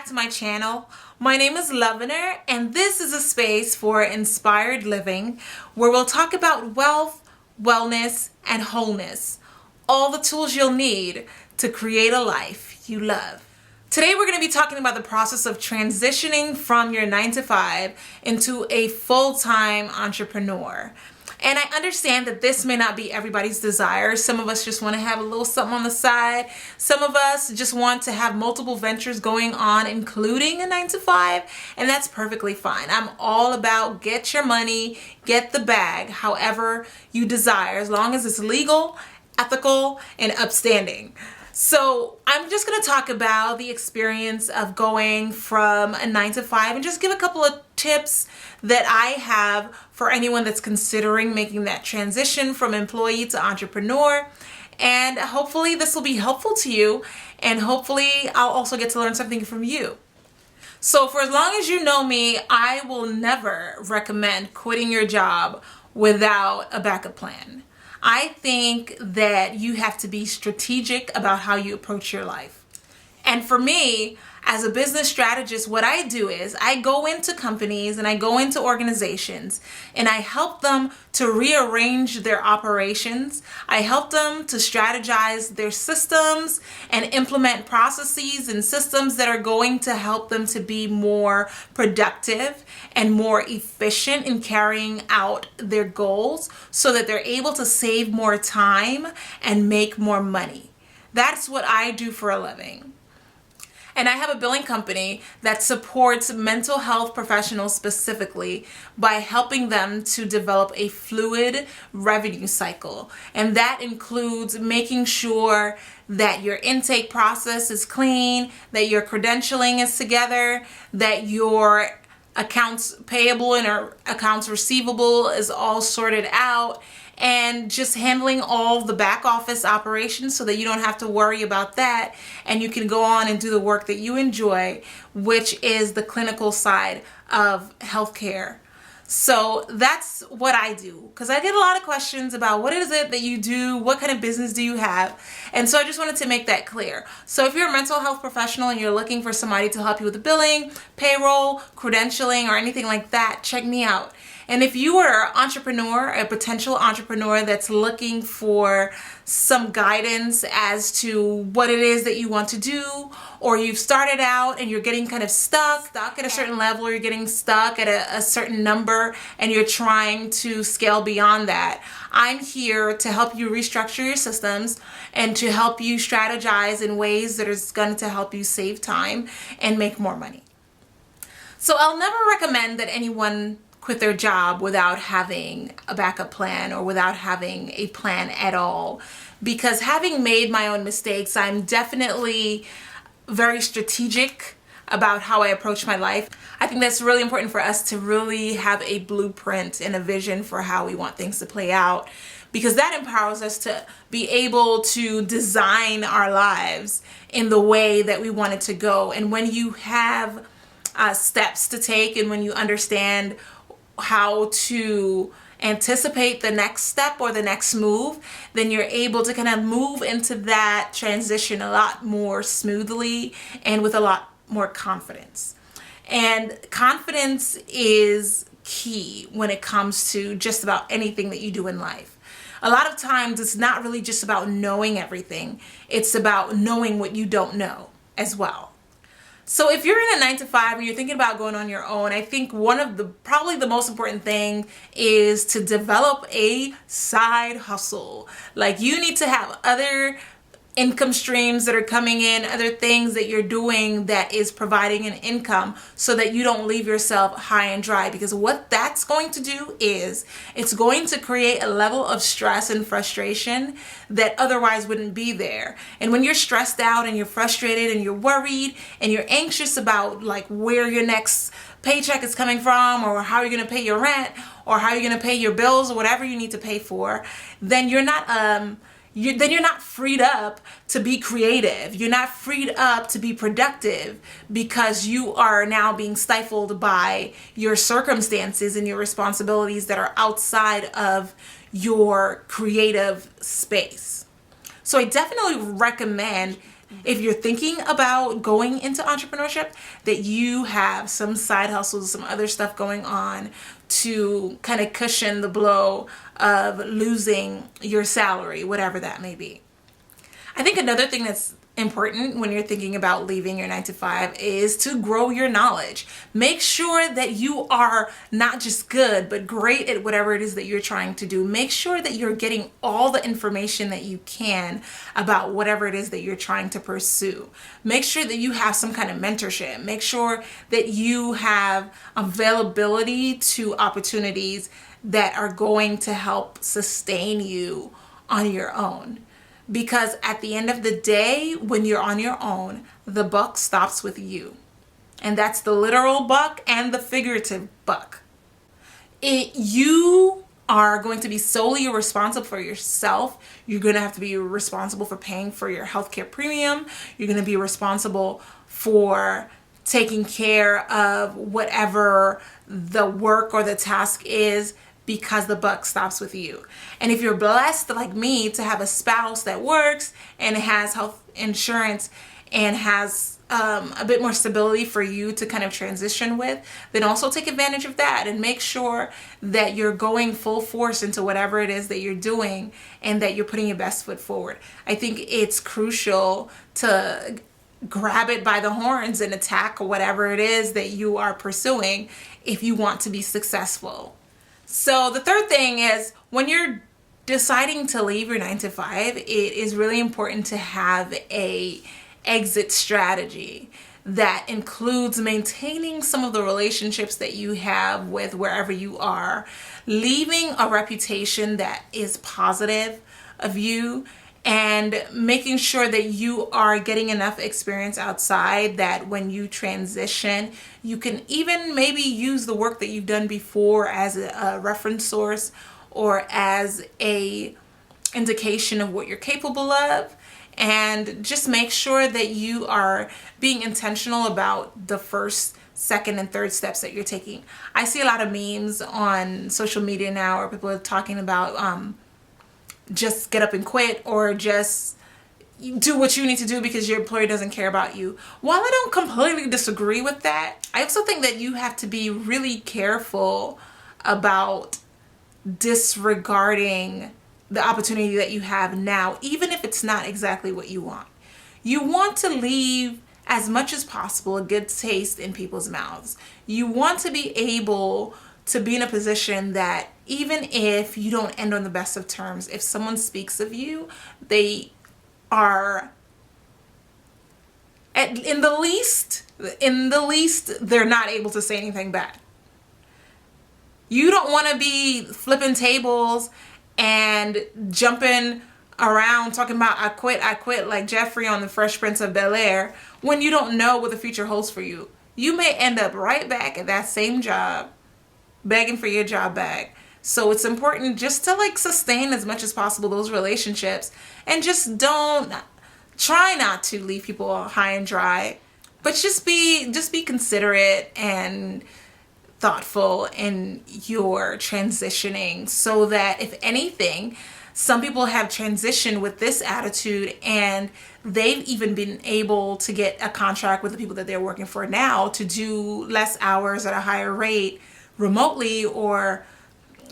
to my channel. My name is Lovener, and this is a space for inspired living where we'll talk about wealth, wellness, and wholeness. All the tools you'll need to create a life you love. Today we're going to be talking about the process of transitioning from your 9-to-5 into a full-time entrepreneur. And I understand that this may not be everybody's desire. Some of us just want to have a little something on the side. Some of us just want to have multiple ventures going on, including a 9-to-5, and that's perfectly fine. I'm all about get your money, get the bag, however you desire, as long as it's legal, ethical, and upstanding. So I'm just going to talk about the experience of going from a 9-to-5 and just give a couple of tips that I have for anyone that's considering making that transition from employee to entrepreneur. And hopefully this will be helpful to you, and hopefully I'll also get to learn something from you. So for as long as you know me, I will never recommend quitting your job without a backup plan. I think that you have to be strategic about how you approach your life. And for me, as a business strategist, what I do is I go into companies and I go into organizations and I help them to rearrange their operations. I help them to strategize their systems and implement processes and systems that are going to help them to be more productive and more efficient in carrying out their goals so that they're able to save more time and make more money. That's what I do for a living. And I have a billing company that supports mental health professionals specifically by helping them to develop a fluid revenue cycle. And that includes making sure that your intake process is clean, that your credentialing is together, that your accounts payable and or accounts receivable is all sorted out, and just handling all the back office operations so that you don't have to worry about that and you can go on and do the work that you enjoy, which is the clinical side of healthcare. So that's what I do, because I get a lot of questions about what is it that you do, what kind of business do you have, and so I just wanted to make that clear. So if you're a mental health professional and you're looking for somebody to help you with the billing, payroll, credentialing, or anything like that, check me out. And if you are an entrepreneur, a potential entrepreneur that's looking for some guidance as to what it is that you want to do, or you've started out and you're getting kind of stuck at a certain level, or you're getting stuck at a certain number and you're trying to scale beyond that, I'm here to help you restructure your systems and to help you strategize in ways that is going to help you save time and make more money. So I'll never recommend that anyone quit their job without having a backup plan or without having a plan at all, because having made my own mistakes, I'm definitely very strategic about how I approach my life. I think that's really important for us to really have a blueprint and a vision for how we want things to play out, because that empowers us to be able to design our lives in the way that we want it to go. And when you have steps to take, and when you understand how to anticipate the next step or the next move, then you're able to kind of move into that transition a lot more smoothly and with a lot more confidence. And confidence is key when it comes to just about anything that you do in life. A lot of times it's not really just about knowing everything, it's about knowing what you don't know as well. So if you're in a 9-to-5 and you're thinking about going on your own, I think probably the most important thing is to develop a side hustle. Like, you need to have other income streams that are coming in, other things that you're doing that is providing an income, so that you don't leave yourself high and dry, because what that's going to do is it's going to create a level of stress and frustration that otherwise wouldn't be there. And when you're stressed out and you're frustrated and you're worried and you're anxious about like where your next paycheck is coming from, or how you're going to pay your rent, or how you're going to pay your bills, or whatever you need to pay for, then you're not freed up to be creative. You're not freed up to be productive, because you are now being stifled by your circumstances and your responsibilities that are outside of your creative space. So I definitely recommend if you're thinking about going into entrepreneurship, that you have some side hustles, some other stuff going on to kind of cushion the blow of losing your salary, whatever that may be. I think another thing that's important when you're thinking about leaving your 9 to 5 is to grow your knowledge. Make sure that you are not just good, but great at whatever it is that you're trying to do. Make sure that you're getting all the information that you can about whatever it is that you're trying to pursue. Make sure that you have some kind of mentorship. Make sure that you have availability to opportunities that are going to help sustain you on your own. Because at the end of the day, when you're on your own, the buck stops with you. And that's the literal buck and the figurative buck. You are going to be solely responsible for yourself. You're going to have to be responsible for paying for your healthcare premium. You're going to be responsible for taking care of whatever the work or the task is, because the buck stops with you. And if you're blessed like me to have a spouse that works and has health insurance and has a bit more stability for you to kind of transition with, then also take advantage of that and make sure that you're going full force into whatever it is that you're doing and that you're putting your best foot forward. I think it's crucial to grab it by the horns and attack whatever it is that you are pursuing if you want to be successful. So the third thing is, when you're deciding to leave your 9 to 5, it is really important to have a exit strategy that includes maintaining some of the relationships that you have with wherever you are, leaving a reputation that is positive of you, and making sure that you are getting enough experience outside that when you transition, you can even maybe use the work that you've done before as a reference source or as a indication of what you're capable of. And just make sure that you are being intentional about the first, second, and third steps that you're taking. I see a lot of memes on social media now where people are talking about just get up and quit, or just do what you need to do because your employer doesn't care about you. While I don't completely disagree with that, I also think that you have to be really careful about disregarding the opportunity that you have now, even if it's not exactly what you want. You want to leave as much as possible a good taste in people's mouths. You want to be able to be in a position that even if you don't end on the best of terms, if someone speaks of you, they are in the least, they're not able to say anything bad. You don't want to be flipping tables and jumping around talking about I quit like Jeffrey on the Fresh Prince of Bel-Air when you don't know what the future holds for you. You may end up right back at that same job, begging for your job back. So it's important just to sustain as much as possible those relationships, and just try not to leave people high and dry, but just be considerate and thoughtful in your transitioning, so that if anything, some people have transitioned with this attitude and they've even been able to get a contract with the people that they're working for now to do less hours at a higher rate remotely, or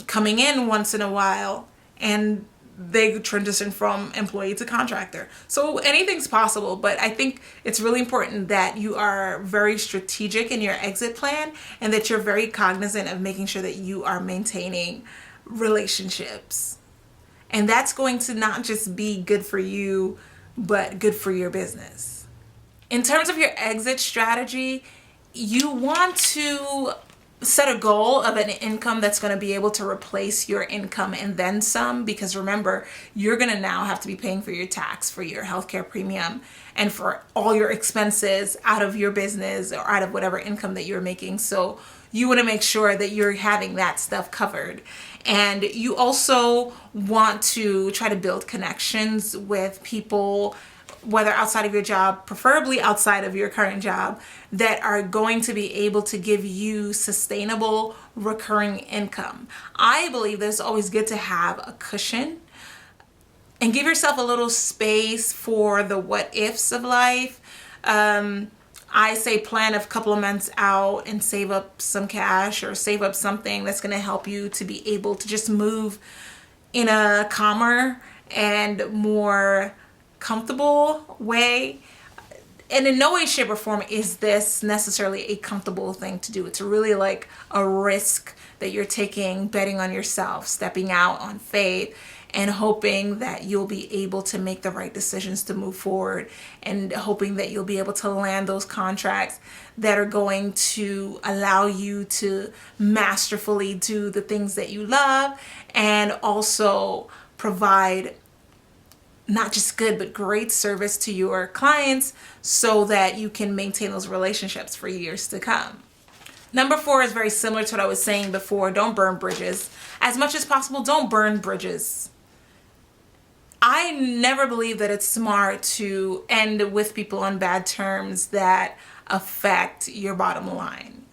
coming in once in a while, and they transition from employee to contractor. So anything's possible, but I think it's really important that you are very strategic in your exit plan and that you're very cognizant of making sure that you are maintaining relationships. And that's going to not just be good for you, but good for your business. In terms of your exit strategy, you want to set a goal of an income that's going to be able to replace your income and then some, because remember, you're going to now have to be paying for your tax, for your healthcare premium, and for all your expenses out of your business or out of whatever income that you're making. So you want to make sure that you're having that stuff covered. And you also want to try to build connections with people, whether outside of your job, preferably outside of your current job, that are going to be able to give you sustainable recurring income. I believe that it's always good to have a cushion and give yourself a little space for the what ifs of life. I say plan a couple of months out and save up some cash or save up something that's going to help you to be able to just move in a calmer and more comfortable way. And in no way, shape, or form is this necessarily a comfortable thing to do. It's really like a risk that you're taking, betting on yourself, stepping out on faith, and hoping that you'll be able to make the right decisions to move forward, and hoping that you'll be able to land those contracts that are going to allow you to masterfully do the things that you love, and also provide not just good but great service to your clients so that you can maintain those relationships for years to come. Number 4 is very similar to what I was saying before. Don't burn bridges. As much as possible, don't burn bridges. I never believe that it's smart to end with people on bad terms that affect your bottom line.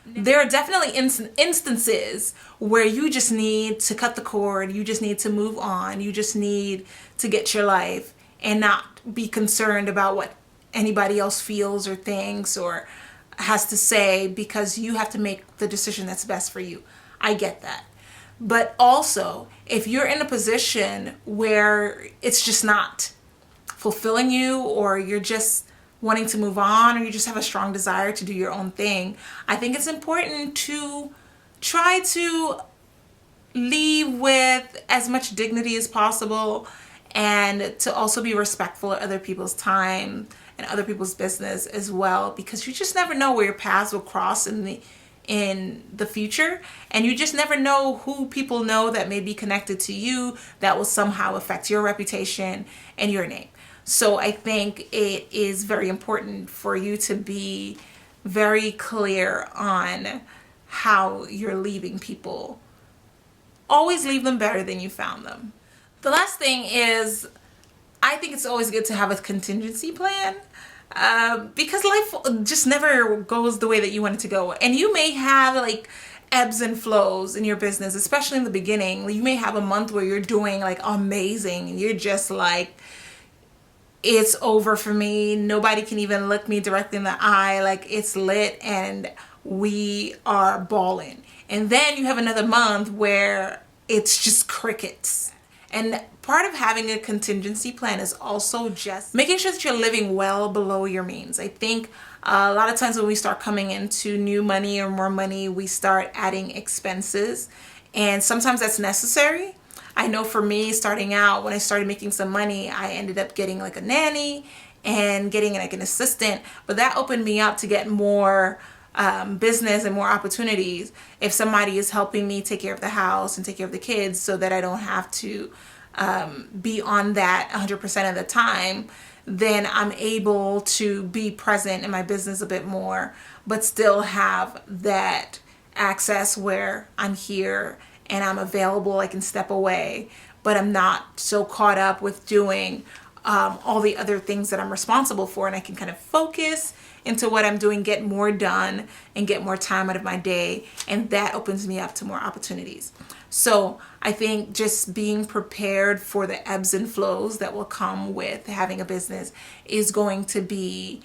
There are definitely instances where you just need to cut the cord, you just need to move on, you just need to get your life and not be concerned about what anybody else feels or thinks or has to say, because you have to make the decision that's best for you. I get that. But also, if you're in a position where it's just not fulfilling you, or you're just wanting to move on, or you just have a strong desire to do your own thing, I think it's important to try to leave with as much dignity as possible, and to also be respectful of other people's time and other people's business as well, because you just never know where your paths will cross in the future, and you just never know who people know that may be connected to you that will somehow affect your reputation and your name. So I think it is very important for you to be very clear on how you're leaving people. Always leave them better than you found them. The last thing is, I think it's always good to have a contingency plan, because life just never goes the way that you want it to go. And you may have like ebbs and flows in your business, especially in the beginning. You may have a month where you're doing like amazing and you're just like, it's over for me. Nobody can even look me directly in the eye. Like, it's lit and we are balling. And then you have another month where it's just crickets. And part of having a contingency plan is also just making sure that you're living well below your means. I think a lot of times when we start coming into new money or more money, we start adding expenses. And sometimes that's necessary. I know for me, starting out, when I started making some money, I ended up getting like a nanny and getting like an assistant. But that opened me up to get more business and more opportunities if somebody is helping me take care of the house and take care of the kids, so that I don't have to be on that 100% of the time. Then I'm able to be present in my business a bit more, but still have that access where I'm here and I'm available. I can step away, but I'm not so caught up with doing all the other things that I'm responsible for, and I can kind of focus into what I'm doing, get more done, and get more time out of my day, and that opens me up to more opportunities. So I think just being prepared for the ebbs and flows that will come with having a business is going to be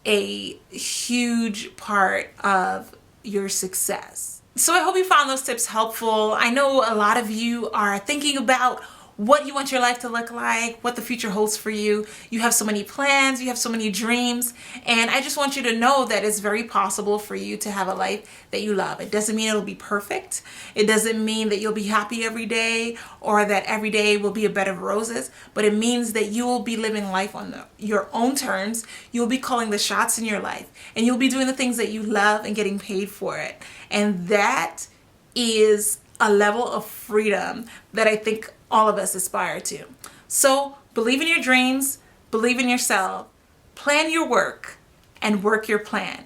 a huge part of your success. So I hope you found those tips helpful. I know a lot of you are thinking about what you want your life to look like, what the future holds for you. You have so many plans, you have so many dreams, and I just want you to know that it's very possible for you to have a life that you love. It doesn't mean it'll be perfect. It doesn't mean that you'll be happy every day or that every day will be a bed of roses, but it means that you will be living life on your own terms. You'll be calling the shots in your life, and you'll be doing the things that you love and getting paid for it. And that is a level of freedom that I think all of us aspire to. So believe in your dreams, believe in yourself, plan your work, and work your plan.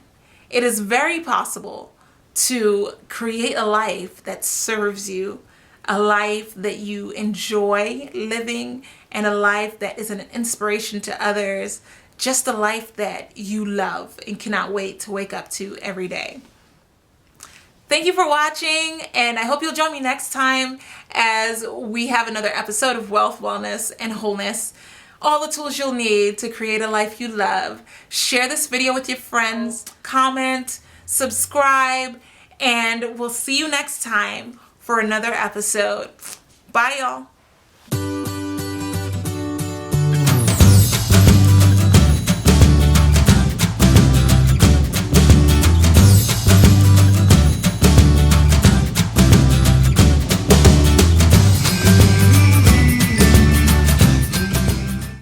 It is very possible to create a life that serves you, a life that you enjoy living, and a life that is an inspiration to others, just a life that you love and cannot wait to wake up to every day. Thank you for watching, and I hope you'll join me next time as we have another episode of Wealth, Wellness, and Wholeness. All the tools you'll need to create a life you love. Share this video with your friends, comment, subscribe, and we'll see you next time for another episode. Bye, y'all.